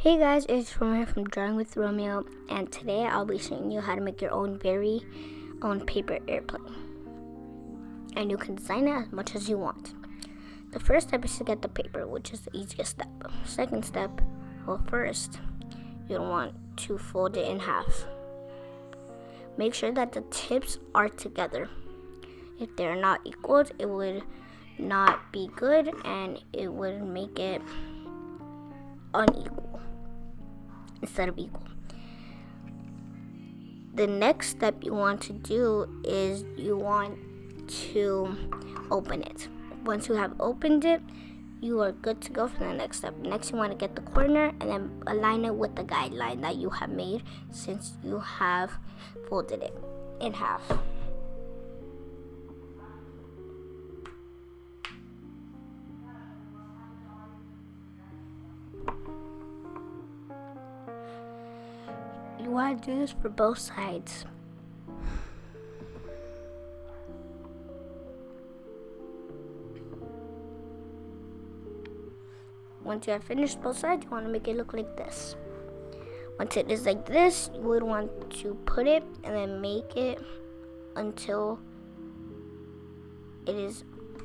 Hey guys, it's Romeo from Drawing with Romeo, and today I'll be showing you how to make your own very own paper airplane. And you can design it as much as you want. The first step is to get the paper, which is the easiest step. Second step, first, you'll want to fold it in half. Make sure that the tips are together. If they're not equal, it would not be good and it would make it unequal instead of equal. The next step you want to do is you want to open it. Once you have opened it, you are good to go for the next step. Next, you want to get the corner and then align it with the guideline that you have made since you have folded it in half. You want to do this for both sides. Once you have finished both sides, you want to make it look like this. Once it is like this, you would want to put it and then make it until it is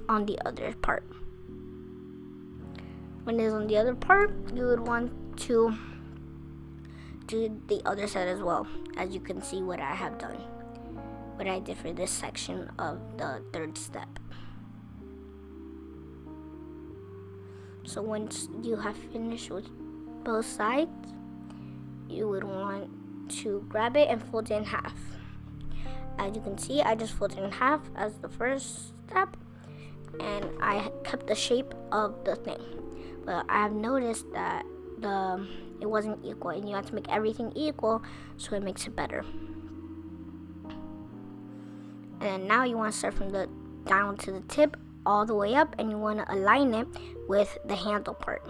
on the other part. When it is on the other part, you would want to do the other side as well. As you can see what I have done, what I did for this section of the third step. So once you have finished with both sides, you would want to grab it and fold it in half. As you can see, I just folded it in half as the first step, and I kept the shape of the thing. But I have noticed that it wasn't equal, and you have to make everything equal so it makes it better. And now you want to start from the down to the tip all the way up, and you want to align it with the handle part.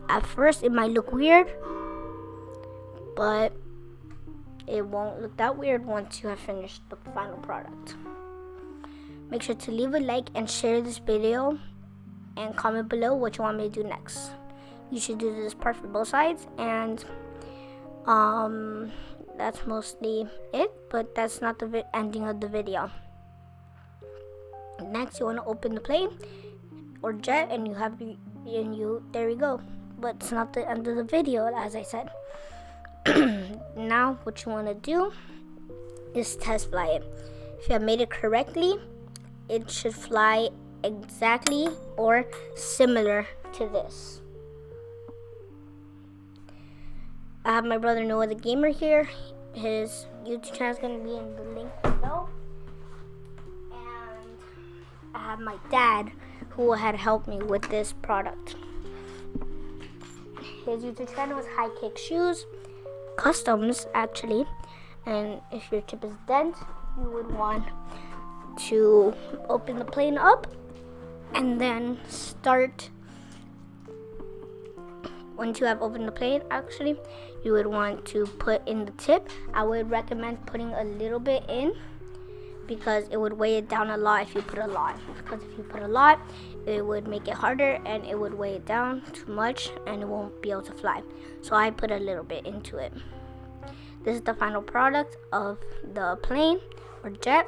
At first it might look weird, but it won't look that weird once you have finished the final product. Make sure to leave a like and share this video and comment below what you want me to do next. You should do this part for both sides, and that's mostly it, but that's not the ending of the video. Next, you want to open the plane or jet, and there we go. But it's not the end of the video, as I said. Now what you want to do is test fly it. If you have made it correctly, it should fly exactly or similar to this. I have my brother Noah the Gamer here. His YouTube channel is going to be in the link below. And I have my dad who had helped me with this product. His YouTube channel is High Kick Shoes Customs, actually. And if your chip is dent, you would want to open the plane up and then start. Once you have opened the plane, actually, you would want to put in the tip. I would recommend putting a little bit in because it would weigh it down a lot if you put a lot. Because if you put a lot, it would make it harder and it would weigh it down too much and it won't be able to fly. So I put a little bit into it. This is the final product of the plane or jet.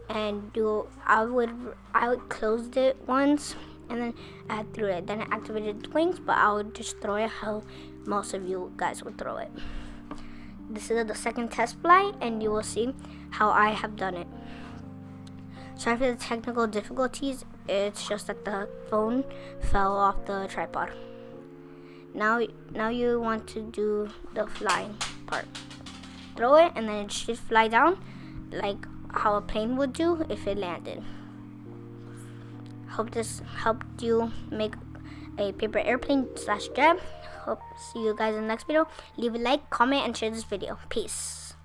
And I would close it once and then I threw it. Then I activated the wings, but I would just throw it how most of you guys would throw it. This is the second test fly, and you will see how I have done it. Sorry for the technical difficulties. It's just that the phone fell off the tripod. Now you want to do the flying part. Throw it, and then it should fly down like how a plane would do if it landed. Hope this helped you make a paper airplane /jet. Hope see you guys in the next video. Leave a like, comment, and share this video. Peace.